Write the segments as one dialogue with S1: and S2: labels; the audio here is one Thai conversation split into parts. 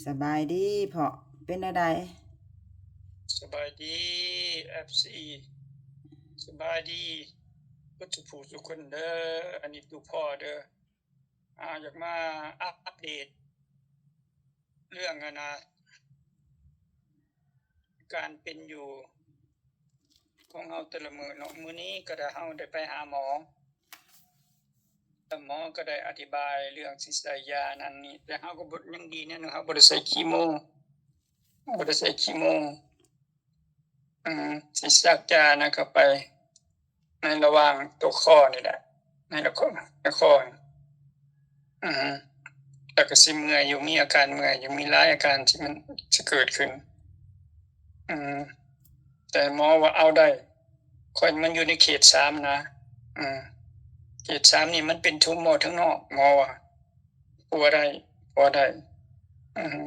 S1: สบายดีเพาะเป็นอะไร
S2: สบายดี FC สบายดีเบิดทุกผู้ทุกคนเด้ออันนี้ลูกพ่อเด้ออยากมาอัปเดตเรื่องการเป็นอยู่ของเราแต่ละมื้อเนาะมื้อนี้ก็ได้เราได้ไปหาหมอแต่หมอก็ได้อธิบายเรื่องสิใส่ยานั่นนี่แต่เราก็บ่ยังดีแน่เนาะเราบ่ได้ใส่คีโมสิซักยานะเข้าไปในระหว่างตัวข้อนี่แหละในข้ออือฮึ แล้วก็สิเมื่อยอยู่มีอาการเมื่อยอยู่มีหลายอาการที่มันจะเกิดขึ้นอืมแต่หมอว่าเอาได้ข้อยมันอยู่ในเขต3นะอืมเขต3นี่มันเป็นทุมอทั้งนอกหมอว่าปัวได้ปัวได้อือฮึ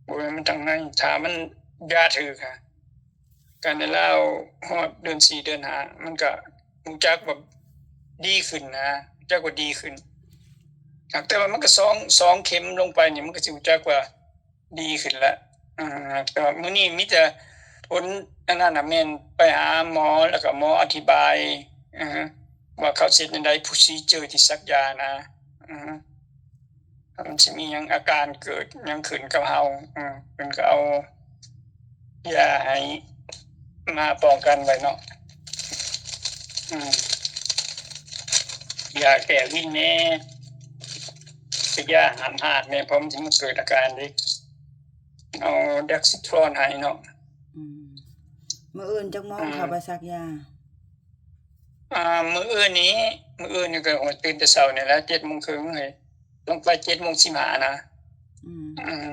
S2: บ่แม่นมันทางในถ้ามันยาถึกอะการได้ลาวฮอดเดือน4เดือน5มันก็รู้จักว่าดีขึ้นนะรู้จักว่าดีขึ้นแต่ว่ามันก็2เข็มลงไปนี่มันก็สิรู้จักว่าดีขึ้นแล้วแต่ว่ามื้อนี้มีแต่ผลอันนั้นน่ะแม่นไปหาหมอแล้วก็หมออธิบายอือฮึว่าเขาสิเฮ็ดจั่งใด procedure ที่ซักยานะอือฮึถ้ามันสิมีหยังอาการเกิดหยังขึ้นกับเราเพิ่นก็เอายาให้มาป้องกันไว้เนาะอืมยาแก้วิงแหน่คือยาห้ามหาดแหน่เพราะมันสิมาเกิดอาการเดะเอา Dextrose ให้เนาะ
S1: อืมมื้ออื่นจักโมงเข้าไปซักยา
S2: อ่ามื้ออื่นนี้มื้ออื่นนี่ก็โอ้ตื่นแต่เช้านี่แหละ7:30ให้ลงไป7:15นะ
S1: อืม
S2: อืม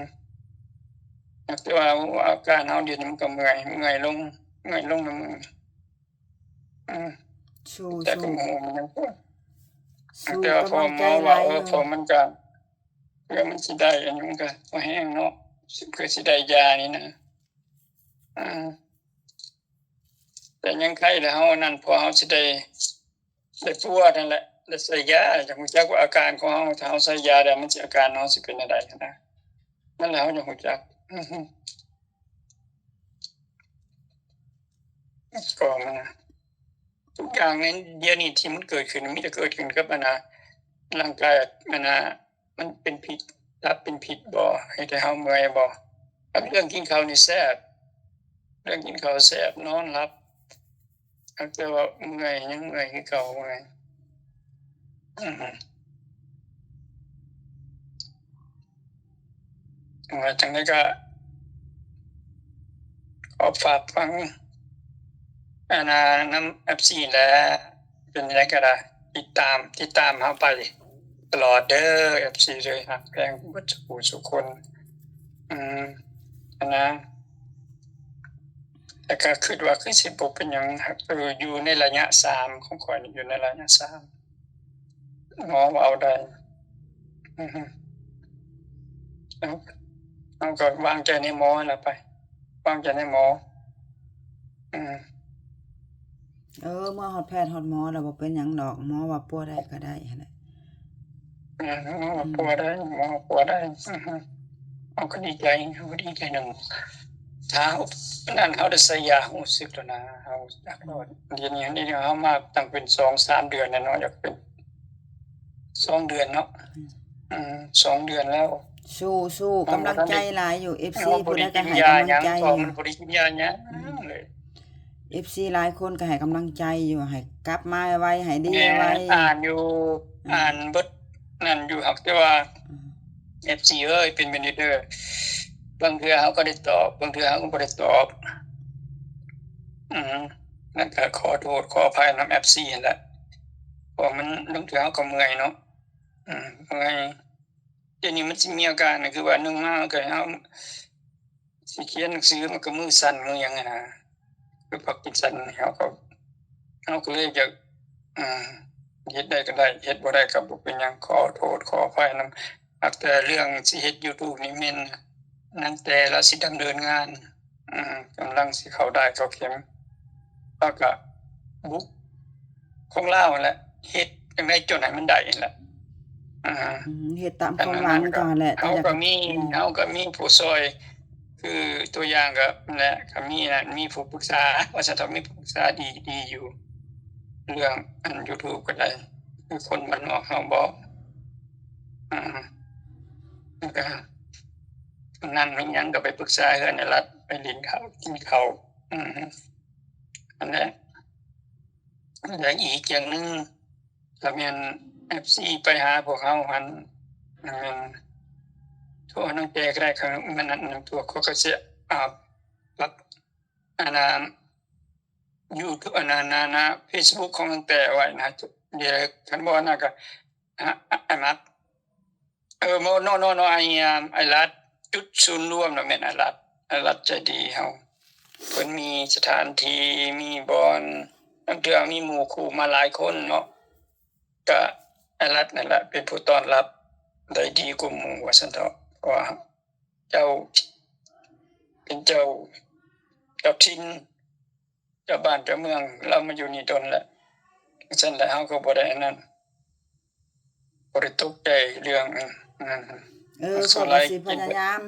S2: แต่ว่าอาการเฮาเดี๋ยวนี้มันก็เมื่อยลงนำอืม
S1: สู้
S2: แต่ก็บ่ฮู้มันหยัง
S1: สู้
S2: แต่ว่าพ
S1: กำลังใจ
S2: อหมอ
S1: หลายอยู่
S2: พอมันก็เพื่อมันสิได้อันนี้มันก็บ่แฮงเนาะเพื่อสิได้ยานี่นะอืมแต่ยังไข้แล้วเฮานั่นพอเฮาสิได้ปัวนั่นแหละได้ใส่ยาจักรู้จักว่าอาการของเฮาถ้าเฮาใส่ยาแล้วมันสิอาการเฮาสิเป็นจั่งใดนะนั่นแหละเฮาจั่งรู้จักอือฮึก็มันทุกอย่างในเดี๋ยวนี้ที่มันเกิดขึ้นมีแต่เกิดขึ้นกับร่างกายมันเป็นพิษตับเป็นพิษบ่เฮ็ดให้เฮาเมื่อยบ่เรื่องกินข้าวนี่แซ่บเรื่องกินข้าวแซ่บนอนหลับแต่ว่าเมื่อยยังเมื่อยคือเก่าเมื่อยอือฮึว่าจั่งใดก็ขอฝากฟังนำ FC แหละเป็นจั่งใดก็ได้ติดตามเราไปตลอดเด้อ FC เด้อรักแพงเบิดซุผู้ซุคนอืมนะ แต่ก็คิดว่าคือสิบ่เป็นหยังครับอยู่ในระยะ3ของข้อยนี่อยู่ในระยะ3หมอว่าเอาได้อือฮึเราเราก็วางใจในหมอนั่นล่ะไปวางใจในหมออืม
S1: เมื่อฮอดแพทย์ฮอดหมอแล้วบ่เป็นหยังดอกหมอว่าปัวได้ก็ได้หั้นแหละ
S2: หมอว่าปัวได้หมอว่าปัวได้อือฮึเราก็ดีใจเราก็ดีใจนำถ้าเราเราได้ใช้ยารู้สึกแล้วนะเราอยากรอดเดี๋ยวนี้เรามาตั้งเป็น2-3เดือนแล้วเนาะอยากเป็น2เดือนเนาะ2เดือนแล้ว
S1: สู้กำลังใจหลายอยู่ FC
S2: เราบ่
S1: ผู้ใด
S2: ได้กิน
S1: ก็ให้
S2: ยาหยัง
S1: กำลังใจอยู่
S2: ท้องมันบ่ได้กินยาหยังเลย
S1: FC หลายคนก็ให้กำลังใจอยู่ให้กลับมาไวๆให้ดี
S2: แม่
S1: ไว
S2: อ่านอยู่อ่านเบิดนั่นอยู่ครับแต่ว่า FC เอ้ยเป็นไปได้เด้อบางเทื่อเขาก็ได้ตอบบางเทื่อเขาก็บ่ได้ตอบอือนั่นก็ขอโทษขออภัยนำ FC นั่นแหละเพราะมันบางเทื่อเขาก็เมื่อยเนาะเมื่อยเดี๋ยวนี้มันสิมีอาการก็คือว่า1มาก็ให้เราสิเขียนหนังสือมันก็มือสั่นมือหยังอะนะคือพาร์กินสันเราก็เลยอยากอืมเฮ็ดได้ก็ได้เฮ็ดบ่ได้ก็บ่เป็นหยังขอโทษขออภัยนำแต่เรื่องสิเฮ็ดยูทูบนี่แม่นนั่นแต่ละสิดำเนินงานกำลังสิเข้าได้เข้าเข็มแล้วก็บุกของเรานั่นแหละเฮ็ดจั่งใดจนให้มันได้นั่นแหละ อ่า
S1: เฮ็ดตามความหวังเจ้าหั่นแหละ
S2: เฮาก็มีผู้ช่วยคือตัวอย่างก็นั่นแหละก็มีนั่นมีผู้ปรึกษาว่าซั่นเถาะมีผู้ปรึกษาดีอยู่ เรื่องอัน YouTube ก็ได้คือคนบ้านนอกเฮาบอกอืมแล้วก็นั่นมีหยังก็ไปปรึกษาเฮือนไอ้รัฐไปลินข้าวกินข้าวนั่นแหละแล้วอีกอย่างหนึ่งก็แม่น FC ไปหาพวกเฮาหั้นแม่นโทรน้องแจก็ได้ครับมันนั่นตัวเขาก็สิรับอันนั้น YouTube อันนั้นนะ Facebook ของน้องแต่ไว้นะเดี๋ยวคันบ่นั่นก็ไอ้มักno ไอ้รัฐจุดศูนย์รวมน่ะแม่นไอ้รัฐใจดีเฮาเพิ่นมีสถานที่มีบ่อนบางเทื่อมีหมู่คู่มาหลายคนเนาะก็ไอ้รัฐนั่นแหละเป็นผู้ต้อนรับได้ดีกว่าหมู่ว่าซั่นเถาะเพราะว่าเจ้าเป็นเจ้าถิ่นเจ้าบ้านเจ้าเมืองเรามาอยู่นี่ดนแล้วซั่นแหละเฮาก็บ่ได้อันนั้นบ่ได้ตกใจเรื่องนั้น
S1: ข้อยก็สิพยายาม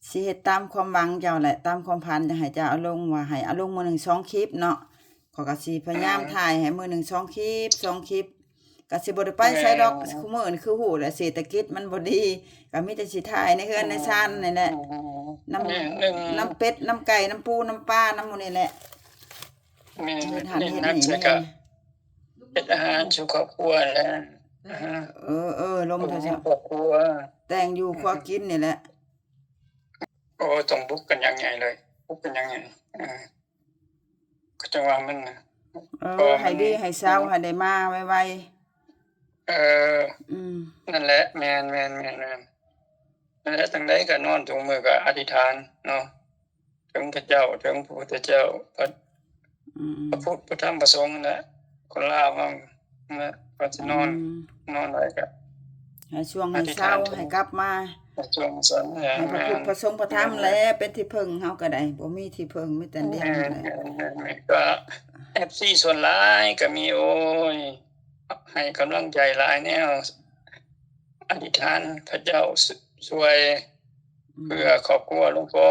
S1: สิเฮ็ดตามความหวังเจ้าแหละตามความฝันจะให้เจ้าเอาลงว่าให้เอาลงมื้อหนึ่ง2คลิปเนาะข้อยก็สิพยายามถ่ายให้มื้อหนึ่ง2คลิป2คลิปก็สิบ่ได้ไปไสดอกคุมื้อนี่คือฮู้แหละเศรษฐกิจมันบ่ดีก็มีแต่สิถ่ายในเรือนในชานนี่แหละน้ำเป็ดน้ำไก่น้ำปูน้ำปลาน้ำหมู่นี่แหละ
S2: แม่น
S1: เฮ็ดหันเฮ็ด
S2: นัก
S1: นี่
S2: สิ
S1: แม่
S2: ก็เฮ็ดอาหารสู่ครอบครัวแหละ
S1: ลมเถอะเจ้า
S2: ครอบครัว
S1: แต่งอยู่ครัวกินนี่แหละ
S2: โอ้ต้องบุกกันอย่างใหญ่เลยบุกกันอย่างใหญ่ก็จังว่ามัน
S1: ให้ดีให้เช้าให้ได้มาไว
S2: ๆนั่นแหละแม่นๆนั่นแหละจังได๋ก็นอนทุกมื้อก็อธิษฐานเนาะถึงพระเจ้าถึงพระพุทธเจ้าพระพุทธพระธรรมพระสงฆ์นั่นแหละคนลาวเฮานะก็สินอนได้ก็
S1: ให้ช่วงให้เช้าให้กลับมา
S2: ช่วงสัน
S1: ให้พระพุทธพระสงฆ์พระธรรมแลเป็นที่พึ่งเฮาก็ได้บ่มีที่พึ่งมีแต่เดียวนั่นแหละ
S2: ก็ FC ส่วนหลายก็มีโอ้ยให้กำลังใจหลายแนวอธิษฐานพระเจ้าช่วยเพื่อครอบครัวหลวงพ่อ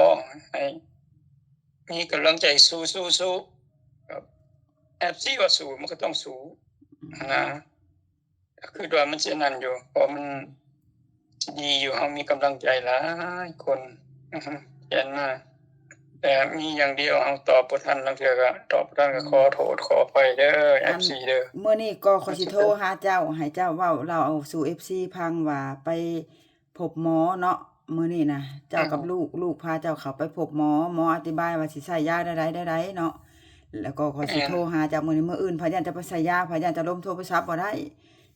S2: ให้มีกำลังใจสู้ๆครับ FC ว่าสู้มันก็ต้องสู้นะคือว่ามันสินั่นอยู่เพราะมันดีอยู่เฮามีกำลังใจหลายคนเห็นมาแต่มีอย่างเดียวเฮาตอบบ่ทันลางเทื่อก็ตอบบ่ทันก็ขอโทษขออภัยเด้อ FC เด้อ
S1: มื้อนี้ก็ขอยสิโทรหาเจ้าให้เจ้าเว้าเล่าสู่ FC ฟังว่าไปพบหมอเนาะมื้อนี้นะเจ้ากับลูกพาเจ้าเข้าไปพบหมออธิบายว่าสิใช้ยาใดๆเนาะแล้วก็ขอยสิโทรหาเจ้ามื้อนี้มื้ออื่นพะยันจะไปใช้ยาพะยันจะล้มโทรศัพท์บ่ได้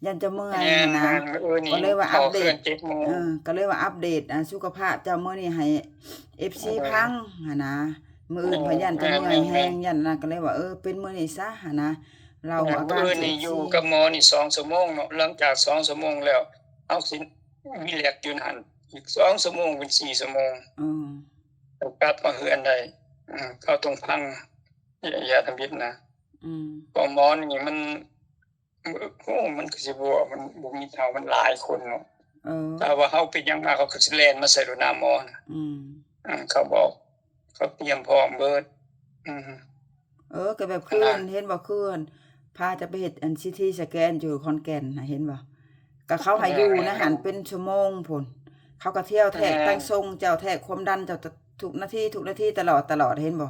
S1: ยันจะเมื่อยนะก็เลยว่าอัปเดตก็เลยว่าอัปเดตสุขภาพเจ้ามื้อนี้ให้ FC ฟังหั่นนะมื้ออื่นพะยันจะเมื่อยแฮงยันนะก็เลยว่าเป็นมื้อนี้ซะหั่นนะเราอาการ
S2: นี่อยู่กับหมอนี่2ชั่วโมงเนาะหลังจาก2ชั่วโมงแล้วเอาสิมีแลกอยู่นั่นอีก2ชั่วโมงเป็น4ชั่วโมงกลับมาเฮือนได้เข้าตรงพังอย่าทำผิดนะเพราะหมอนี่มันมันก็สิมันบ่มีเท่ามันหลายคนเนาะถ้าว่าเฮาเป็นหยังมาเขาก็สิแล่นมาใส่รถน้ำหมอนะเขาบอกเขาเตรียมพร้อมเบิด
S1: ก็แบบคืนเห็นบ่คืนพาจะไปเฮ็ดอัน CT สแกนอยู่ขอนแก่นน่ะเห็นบ่ก็เขาให้อยู่นะหันเป็นชั่วโมงพุ่นเขาก็เที่ยวแทกตั้งทรงเจ้าแทกความดันเจ้าทุกนาทีตลอดเห็นบ่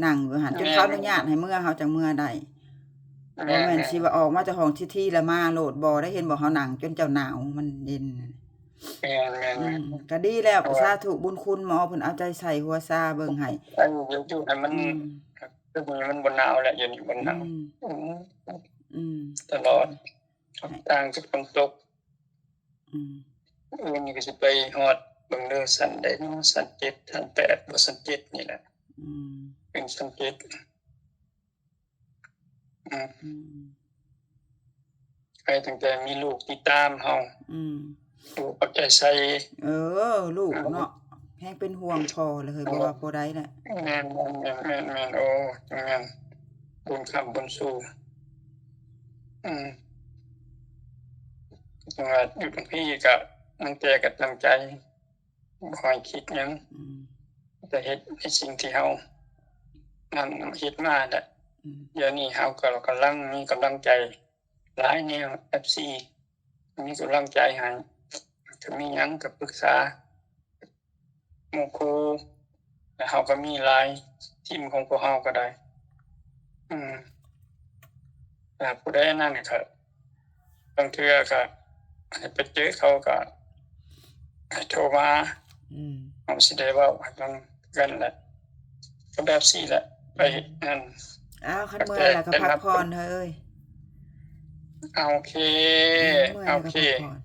S1: นั่งอยู่หันจนเขาอนุญาตให้เมื่อเฮาจังเมื่อได้บ่แม่นสิว่าออกมาจากห้องที่แล้วมาโลดบ่ได้เห็นบ่เฮานั่งจนเจ้าหนาวมันเย็น
S2: แม่น
S1: ก็ดีแล้วสาธุบุญคุณหมอเพิ่นเอาใจใส่หัวซาเบิ่งให้
S2: อยู่ให้มันคือมันบ่หนาวแล้วอยู่นี่บ่หนาวตลอดต่างจากฝนตกนี่ก็สิไปฮอดเบิ่งเด้อสันได้เนาะสัน7สัน8บ่สัน7นี่แหละเป็นสัน7ใครตั้งแต่มีลูกติดตามเฮาลูกเอาใจใส่
S1: ลูกเนาะแฮงเป็นห่วงพ่อเลยบ่ว่าบ่ได้แหละ
S2: แม่นโอ้จังงั้นบุญคำบุญสู่ จังว่าอยู่ตรงพี่ก็มันแต่กำลังใจบ่ค่อยคิดหยัง
S1: อืม
S2: แต่เฮ็ดในสิ่งที่เฮานั้นเฮ็ดมาแหละ
S1: อืม
S2: เดี๋ยวนี้เฮาก็กำลังมีกำลังใจหลายแนว FC มีกำลังใจให้ถ้ามีหยังก็ปรึกษาหมู่ครูแล้วเฮาก็มี LINE ทีมของพวกเฮาก็ได้ อืมถ้าผู้ใดนั่นก็บางเทื่อก็ให้ไปเจอเขาก็ให้โทรมา
S1: อืม
S2: เฮาสิได้เว้าให้ฟังกันแหละก็แบบซี่แหละไปนั่น
S1: อ้าวคันเมื่อยแล้วก็พักผ่อนเฮ้ย
S2: โอเค
S1: เมื่อย
S2: โอ
S1: แล้วก็
S2: เค
S1: พักผ่อน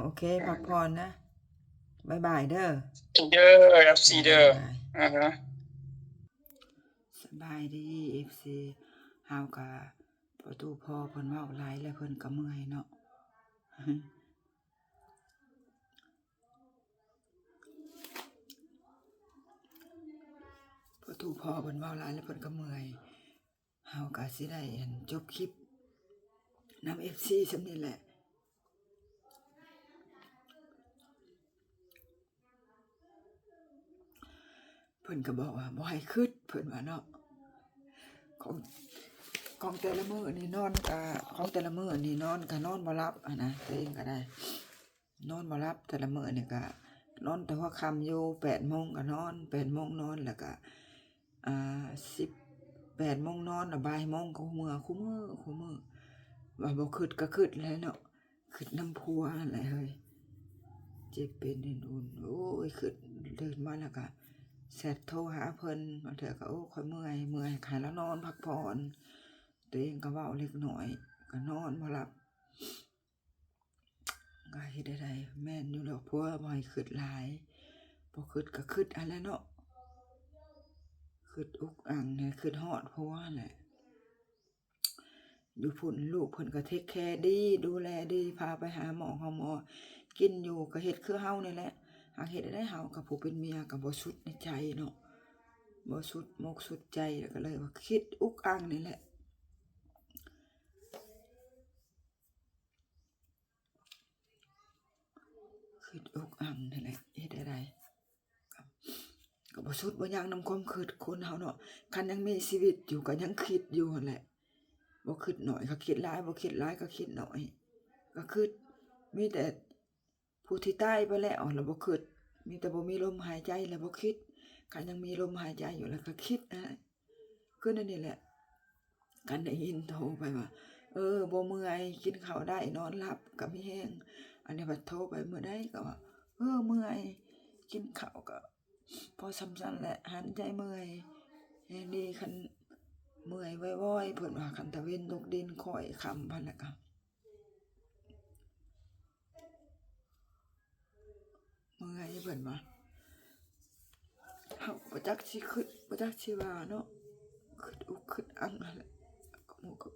S1: โอเคพักผ่อนนะบ๊ายบายเด้อ
S2: เด้อ FC เด้อ
S1: บ๊ายบาย
S2: อะฮะ
S1: สบายดี FC เฮาก็ประตูพ่อเพิ่นเว้าหลายแล้วเพิ่นก็เมื่อยเนาะ ประตูพ่อเพิ่นเว้าหลายแล้วเพิ่นก็เมื่อยเฮาก็สิได้จบคลิปนำ FC ส่ำนี้แหละเพิ่นก็บอกว่าบ่ให้คิดเพิ่นว่าเนาะของแต่ละมื้อนี่นอนก็ของแต่ละมื้อนี่นอนก็นอนบ่หลับนะตัวเองก็ได้ นอนบ่หลับแต่ละมื้อนี่ก็นอนแต่หัวค่ำอยู่ 8:00 นก็นอน 8:00 นนอนแล้วก็8:00 นนอนแล้วบ่ายโมงก็คู่มื้อว่าบ่คิดก็คิดแหล้วเนาะคิดนำผัวนั่นแหละเฮ้ยเจ็บเป็นอุ่นๆโอ้ยคิดตื่นมาแล้วก็แชตโทรหาเพิ่นบางเทื่อก็โอ้ข้อยเมื่อยให้แล้วนอนพักผ่อนตัวเองก็เว้าเล็กน้อยก็นอนบ่หลับก็เฮ็ดได้แม่นอยู่ดอกผัวบ่ให้คิดหลายบ่คิดก็คิดอันแหละเนาะคิดอุกอั่งเนี่ยคิดฮอดผัวแหละอยู่พุ่นลูกเพิ่นก็เทคแคร์ดีดูแลดีพาไปหาหมอกินอยู่ก็เฮ็ดคือเฮานี่แหละหากเฮ็ดได้เฮากับผู้เป็นเมียก็บ่สุดในใจเนาะบ่สุดมกสุดใจแล้วก็เลยว่าคิดอุกอั่งนี่แหละคิดอุกอั่งนี่แหละเฮ็ดได้ก็บ่สุดบ่ยังนำความคิดคนเฮาเนาะคันยังมีชีวิตอยู่ก็ยังคิดอยู่นั่นแหละบ่คิดน้อยก็คิดหลายบ่คิดหลายก็คิดน้อยก็คิดมีแต่ผู้ที่ตายไปแล้วแล้วบ่คิดมีแต่บ่มีลมหายใจแล้วบ่คิดคันยังมีลมหายใจอยู่แล้วก็คิดนะคือนั่นนี่แหละคันได้ยินโทรไปว่าบ่เมื่อยกินข้าวได้นอนหลับก็มีแรงอันนี้บัดโทรไปมื้อใดก็ว่าเมื่อยกินข้าวก็พอส่ำซั้นแหละหันใจเมื่อยแฮงดีคันเมื่อยว้อยๆเพิ่นว่าคันตะเวนตกดินค่อยค่ำพันแล้วก็เมื่อยเพิ่นว่าเฮาบ่จักสิคิดบ่จักสิว่าเนาะคิดอุกคิดอั้งนั่นแหละก็หมู่กับ